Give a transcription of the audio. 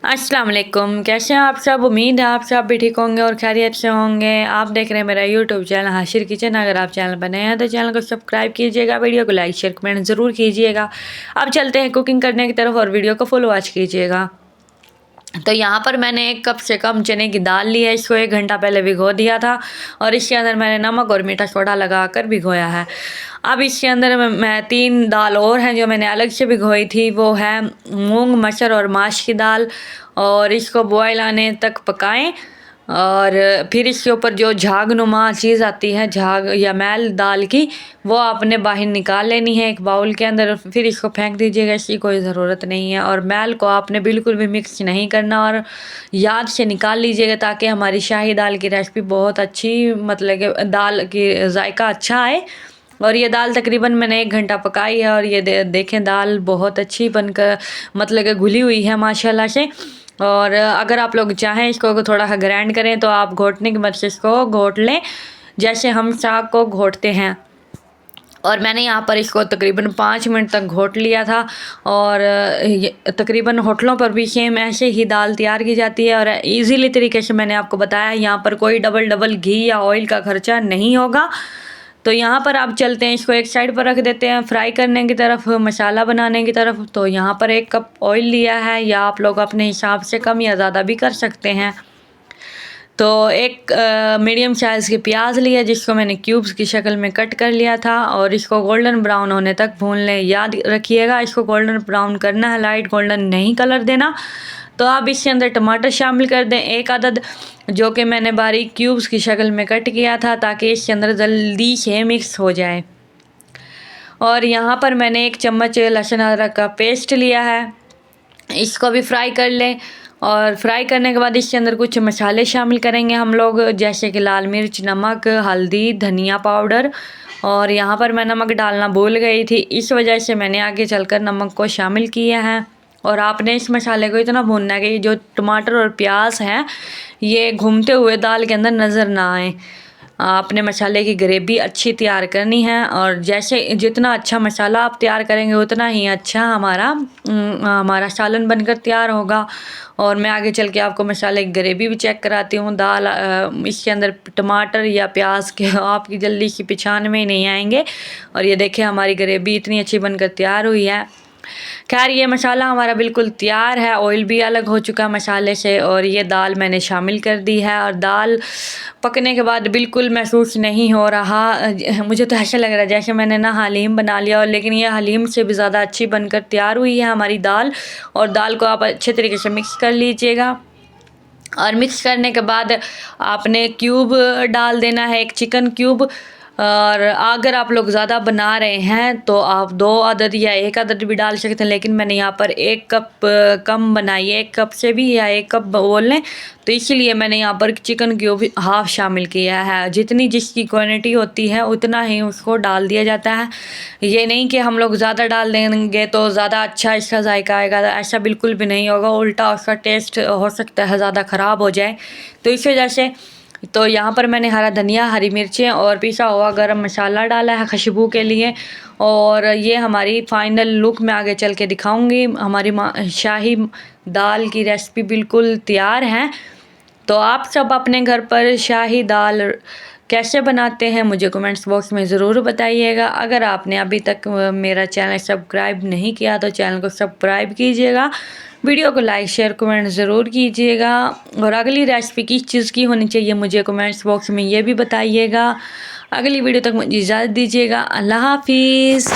अस्सलाम वालेकुम, कैसे हैं आप सब। उम्मीद है आप सब भी ठीक होंगे और खैरियत से होंगे। आप देख रहे हैं मेरा यूट्यूब चैनल हाशिर किचन। अगर आप चैनल पर नए हैं तो चैनल को सब्सक्राइब कीजिएगा, वीडियो को लाइक शेयर कमेंट ज़रूर कीजिएगा। अब चलते हैं कुकिंग करने की तरफ और वीडियो को फुल वॉच कीजिएगा। तो यहाँ पर मैंने 1 कप से कम चने की दाल ली है, इसको 1 घंटा पहले भिगो दिया था और इसके अंदर मैंने नमक और मीठा सोडा लगा कर भिगोया है। अब इसके अंदर मैं 3 दाल और हैं जो मैंने अलग से भिगोई थी, वो है मूंग मसर और माश की दाल। और इसको बॉयल आने तक पकाएं और फिर इसके ऊपर जो झागनुमा चीज़ आती है, झाग या मैल दाल की, वो आपने बाहर निकाल लेनी है एक बाउल के अंदर। फिर इसको फेंक दीजिएगा, इसकी कोई ज़रूरत नहीं है। और मैल को आपने बिल्कुल भी मिक्स नहीं करना और याद से निकाल लीजिएगा ताकि हमारी शाही दाल की रेसिपी बहुत अच्छी, मतलब कि दाल की जायका अच्छा आए। और ये दाल तकरीबन मैंने 1 घंटा पकाई है और ये देखें दाल बहुत अच्छी बनकर मतलब कि घुली हुई है माशाल्लाह से। और अगर आप लोग चाहें इसको थोड़ा सा ग्राइंड करें तो आप घोटने की मदद से इसको घोट लें, जैसे हम साग को घोटते हैं। और मैंने यहाँ पर इसको तकरीबन 5 मिनट तक घोट लिया था। और तकरीबन होटलों पर भी सेम ऐसे ही दाल तैयार की जाती है और इजीली तरीके से मैंने आपको बताया। यहाँ पर कोई डबल घी या ऑयल का खर्चा नहीं होगा। तो यहाँ पर आप चलते हैं, इसको एक साइड पर रख देते हैं फ्राई करने की तरफ, मसाला बनाने की तरफ। तो यहाँ पर 1 कप ऑयल लिया है, या आप लोग अपने हिसाब से कम या ज़्यादा भी कर सकते हैं। तो एक मीडियम साइज़ की प्याज लिया जिसको मैंने क्यूब्स की शक्ल में कट कर लिया था और इसको गोल्डन ब्राउन होने तक भून लें। याद रखिएगा इसको गोल्डन ब्राउन करना है, लाइट गोल्डन नहीं कलर देना। तो आप इसके अंदर टमाटर शामिल कर दें 1 अदद, जो कि मैंने बारीक क्यूब्स की शक्ल में कट किया था ताकि इसके अंदर जल्दी से मिक्स हो जाए। और यहाँ पर मैंने 1 चम्मच लहसुन अदरक का पेस्ट लिया है, इसको भी फ्राई कर लें। और फ्राई करने के बाद इसके अंदर कुछ मसाले शामिल करेंगे हम लोग, जैसे कि लाल मिर्च, नमक, हल्दी, धनिया पाउडर। और यहाँ पर मैं नमक डालना भूल गई थी, इस वजह से मैंने आगे चलकर नमक को शामिल किया है। और आपने इस मसाले को इतना भूनना है कि जो टमाटर और प्याज हैं ये घूमते हुए दाल के अंदर नज़र ना आए। आपने मसाले की ग्रेवी अच्छी तैयार करनी है और जैसे जितना अच्छा मसाला आप तैयार करेंगे उतना ही अच्छा हमारा सालन बनकर तैयार होगा। और मैं आगे चल के आपको मसाले की ग्रेवी भी चेक कराती हूँ। दाल इसके अंदर टमाटर या प्याज के आपकी जल्दी से पहचान में ही नहीं आएंगे। और ये देखिए हमारी ग्रेवी इतनी अच्छी बनकर तैयार हुई है। खैर ये मसाला हमारा बिल्कुल तैयार है, ऑयल भी अलग हो चुका है मसाले से। और ये दाल मैंने शामिल कर दी है और दाल पकने के बाद बिल्कुल महसूस नहीं हो रहा, मुझे तो ऐसा लग रहा है जैसे मैंने ना हलीम बना लिया और लेकिन ये हलीम से भी ज़्यादा अच्छी बनकर तैयार हुई है हमारी दाल। और दाल को आप अच्छे तरीके से मिक्स कर लीजिएगा। और मिक्स करने के बाद आपने क्यूब डाल देना है, 1 चिकन क्यूब। और अगर आप लोग ज़्यादा बना रहे हैं तो आप 2 अदद या 1 अदद भी डाल सकते हैं, लेकिन मैंने यहाँ पर 1 कप कम बनाई है, 1 कप से भी या 1 कप बोल लें, तो इसीलिए मैंने यहाँ पर चिकन क्यूब हाफ़ शामिल किया है। जितनी जिसकी क्वांटिटी होती है उतना ही उसको डाल दिया जाता है। ये नहीं कि हम लोग ज़्यादा डाल देंगे तो ज़्यादा अच्छा इसका जायका आएगा, ऐसा बिल्कुल भी नहीं होगा, उल्टा उसका टेस्ट हो सकता है ज़्यादा ख़राब हो जाए। तो इस वजह से तो यहाँ पर मैंने हरा धनिया, हरी मिर्चें और पिसा हुआ गरम मसाला डाला है खुशबू के लिए। और ये हमारी फ़ाइनल लुक मैं आगे चल के दिखाऊंगी। हमारी शाही दाल की रेसिपी बिल्कुल तैयार है। तो आप सब अपने घर पर शाही दाल कैसे बनाते हैं मुझे कमेंट्स बॉक्स में ज़रूर बताइएगा। अगर आपने अभी तक मेरा चैनल सब्सक्राइब नहीं किया तो चैनल को सब्सक्राइब कीजिएगा, वीडियो को लाइक शेयर कमेंट ज़रूर कीजिएगा। और अगली रेसिपी किस चीज़ की होनी चाहिए मुझे कमेंट्स बॉक्स में ये भी बताइएगा। अगली वीडियो तक मुझे इजाज़त दीजिएगा। अल्लाह हाफिज़।